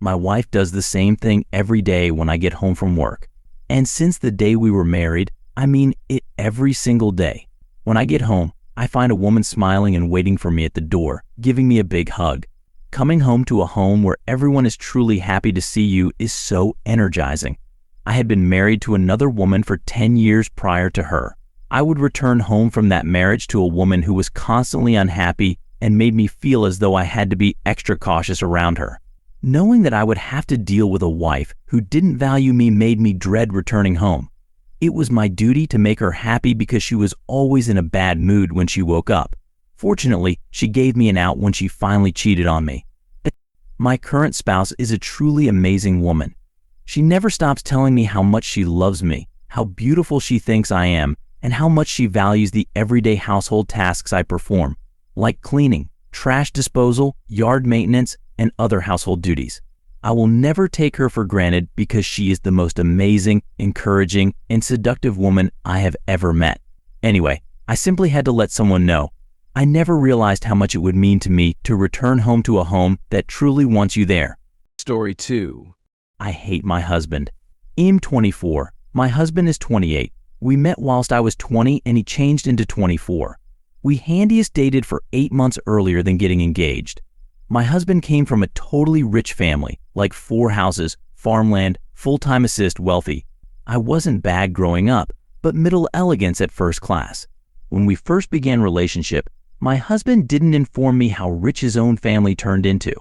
My wife does the same thing every day when I get home from work. And since the day we were married, I mean it every single day. When I get home, I find a woman smiling and waiting for me at the door, giving me a big hug. Coming home to a home where everyone is truly happy to see you is so energizing. I had been married to another woman for 10 years prior to her. I would return home from that marriage to a woman who was constantly unhappy and made me feel as though I had to be extra cautious around her. Knowing that I would have to deal with a wife who didn't value me made me dread returning home. It was my duty to make her happy because she was always in a bad mood when she woke up. Fortunately, she gave me an out when she finally cheated on me. My current spouse is a truly amazing woman. She never stops telling me how much she loves me, how beautiful she thinks I am, and how much she values the everyday household tasks I perform, like cleaning, trash disposal, yard maintenance, and other household duties. I will never take her for granted because she is the most amazing, encouraging, and seductive woman I have ever met. Anyway, I simply had to let someone know. I never realized how much it would mean to me to return home to a home that truly wants you there. Story 2. I hate my husband. I'm 24. My husband is 28. We met whilst I was 20 and he changed into 24. We handiest dated for 8 months earlier than getting engaged. My husband came from a totally rich family, like 4 houses, farmland, full-time assist, wealthy. I wasn't bad growing up, but middle elegance at first class. When we first began relationship, my husband didn't inform me how rich his own family turned into.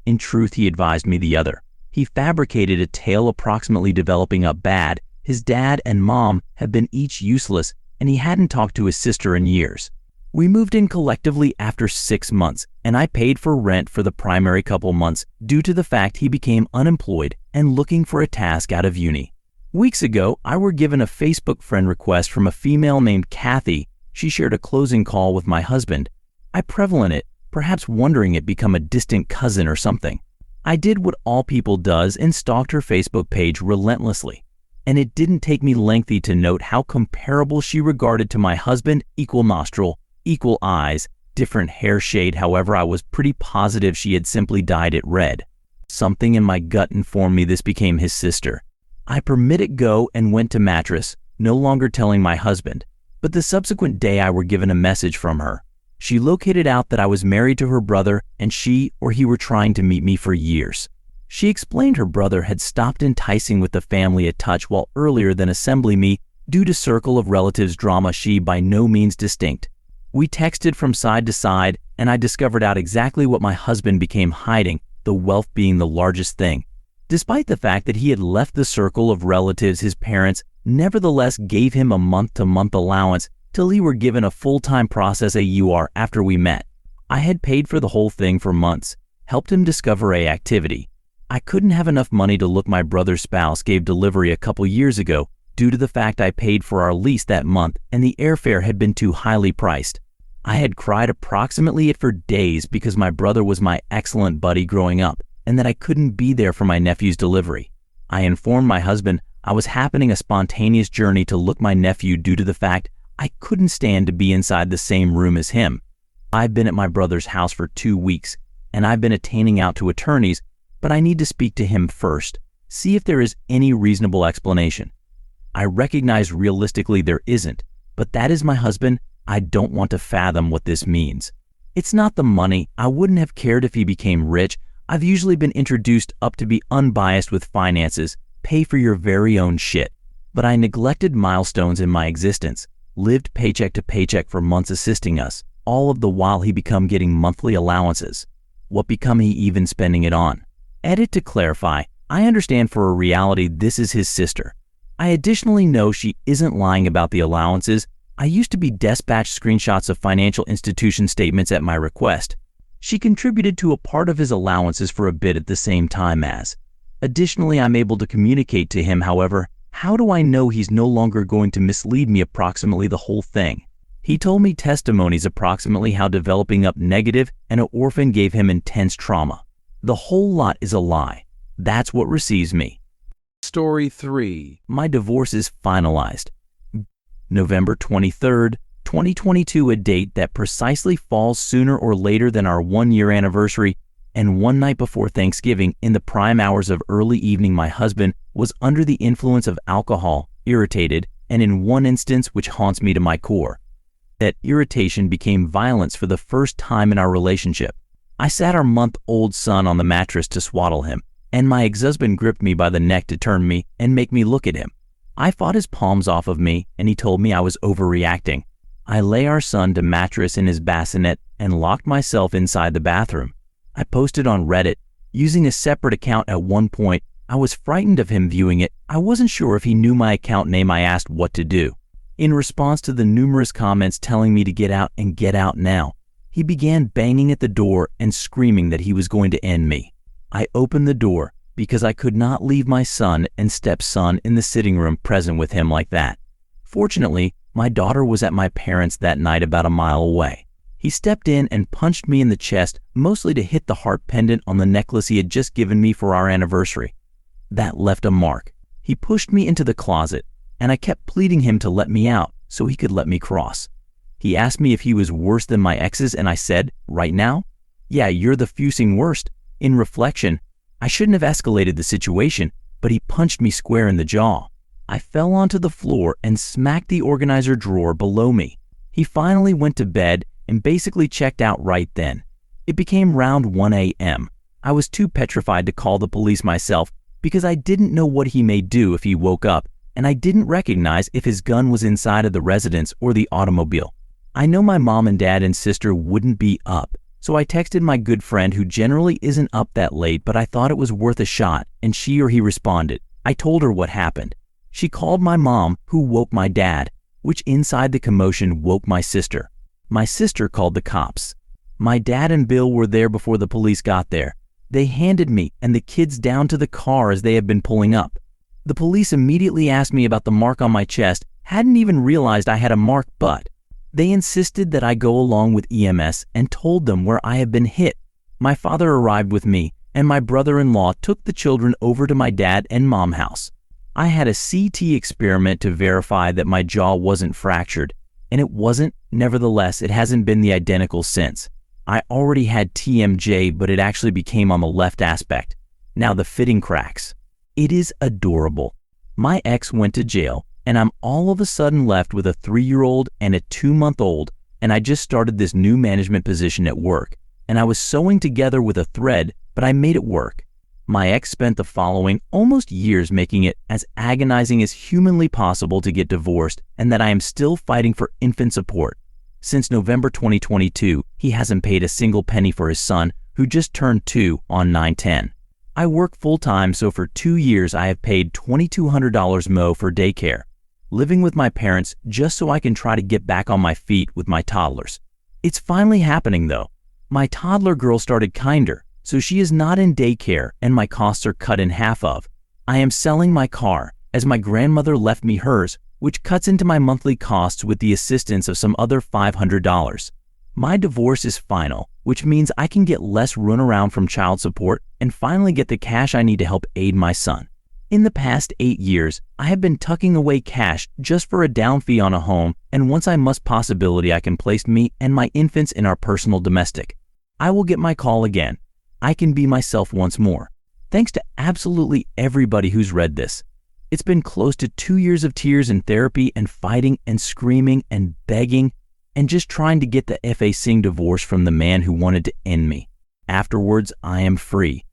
In truth, he advised me the other. He fabricated a tale approximately developing up bad. His dad and mom had been each useless, and he hadn't talked to his sister in years. We moved in collectively after 6 months, and I paid for rent for the primary couple months due to the fact he became unemployed and looking for a task out of uni. Weeks ago, I were given a Facebook friend request from a female named Kathy. She shared a closing call with my husband. I prevalent it, perhaps wondering it become a distant cousin or something. I did what all people does and stalked her Facebook page relentlessly. And it didn't take me lengthy to note how comparable she regarded to my husband, equal nostril, equal eyes, different hair shade. However, I was pretty positive she had simply dyed it red. Something in my gut informed me this became his sister. I permit it go and went to mattress, no longer telling my husband. But the subsequent day I were given a message from her. She located out that I was married to her brother and she or he were trying to meet me for years. She explained her brother had stopped enticing with the family a touch while earlier than assembling me due to circle of relatives drama she by no means distinct. We texted from side to side and I discovered out exactly what my husband became hiding, the wealth being the largest thing. Despite the fact that he had left the circle of relatives, his parents nevertheless gave him a month-to-month allowance till he were given a full-time process AUR after we met. I had paid for the whole thing for months, helped him discover a activity. I couldn't have enough money to look. My brother's spouse gave delivery a couple years ago due to the fact I paid for our lease that month and the airfare had been too highly priced. I had cried approximately it for days because my brother was my excellent buddy growing up and that I couldn't be there for my nephew's delivery. I informed my husband I was happening a spontaneous journey to look my nephew due to the fact I couldn't stand to be inside the same room as him. I've been at my brother's house for 2 weeks and I've been attaining out to attorneys, but I need to speak to him first, see if there is any reasonable explanation. I recognize realistically there isn't, but that is my husband. I don't want to fathom what this means. It's not the money. I wouldn't have cared if he became rich. I've usually been introduced up to be unbiased with finances, pay for your very own shit. But I neglected milestones in my existence, lived paycheck to paycheck for months assisting us, all of the while he become getting monthly allowances. What become he even spending it on? Edit to clarify, I understand for a reality this is his sister. I additionally know she isn't lying about the allowances. I used to be dispatched screenshots of financial institution statements at my request. She contributed to a part of his allowances for a bit at the same time as. Additionally, I'm able to communicate to him. However, how do I know he's no longer going to mislead me approximately the whole thing? He told me testimonies approximately how developing up negative and an orphan gave him intense trauma. The whole lot is a lie. That's what receives me. Story 3. My divorce is finalized. November 23rd, 2022, a date that precisely falls sooner or later than our 1-year anniversary. and one night before Thanksgiving, in the prime hours of early evening, my husband was under the influence of alcohol, irritated, and in one instance which haunts me to my core, that irritation became violence for the first time in our relationship. I sat our month-old son on the mattress to swaddle him, and my ex-husband gripped me by the neck to turn me and make me look at him. I fought his palms off of me, and he told me I was overreacting. I lay our son to mattress in his bassinet and locked myself inside the bathroom. I posted on Reddit, using a separate account at one point. I was frightened of him viewing it. I wasn't sure if he knew my account name. I asked what to do. In response to the numerous comments telling me to get out and get out now, he began banging at the door and screaming that he was going to end me. I opened the door because I could not leave my son and stepson in the sitting room present with him like that. Fortunately, my daughter was at my parents' that night about a mile away. He stepped in and punched me in the chest, mostly to hit the heart pendant on the necklace he had just given me for our anniversary. That left a mark. He pushed me into the closet, and I kept pleading him to let me out so he could let me cross. He asked me if he was worse than my exes, and I said, right now? Yeah, you're the fusing worst. In reflection, I shouldn't have escalated the situation, but he punched me square in the jaw. I fell onto the floor and smacked the organizer drawer below me. He finally went to bed and basically checked out right then. It became around 1 a.m. I was too petrified to call the police myself because I didn't know what he may do if he woke up, and I didn't recognize if his gun was inside of the residence or the automobile. I know my mom and dad and sister wouldn't be up, so I texted my good friend who generally isn't up that late, but I thought it was worth a shot, and she or he responded. I told her what happened. She called my mom, who woke my dad, which inside the commotion woke my sister. My sister called the cops. My dad and Bill were there before the police got there. They handed me and the kids down to the car as they had been pulling up. The police immediately asked me about the mark on my chest, hadn't even realized I had a mark, but they insisted that I go along with EMS and told them where I had been hit. My father arrived with me, and my brother-in-law took the children over to my dad and mom house. I had a CT experiment to verify that my jaw wasn't fractured, and it wasn't. Nevertheless, it hasn't been the identical since. I already had TMJ, but it actually became on the left aspect. Now the fitting cracks. It is adorable. My ex went to jail, and I'm all of a sudden left with a 3-year-old and a 2-month-old, and I just started this new management position at work, and I was sewing together with a thread, but I made it work. My ex spent the following almost years making it as agonizing as humanly possible to get divorced, and that I am still fighting for infant support. Since November 2022, he hasn't paid a single penny for his son, who just turned 2 on 9/10. I work full-time, so for 2 years I have paid $2,200 mo for daycare, living with my parents just so I can try to get back on my feet with my toddlers. It's finally happening though. My toddler girl started kinder, so she is not in daycare and my costs are cut in half of. I am selling my car, as my grandmother left me hers, which cuts into my monthly costs with the assistance of some other $500. My divorce is final, which means I can get less runaround from child support and finally get the cash I need to help aid my son. In the past 8 years, I have been tucking away cash just for a down fee on a home, and once I must possibility I can place me and my infants in our personal domestic. I will get my call again. I can be myself once more. Thanks to absolutely everybody who's read this. It's been close to 2 years of tears and therapy and fighting and screaming and begging and just trying to get the FA Singh divorce from the man who wanted to end me. Afterwards, I am free.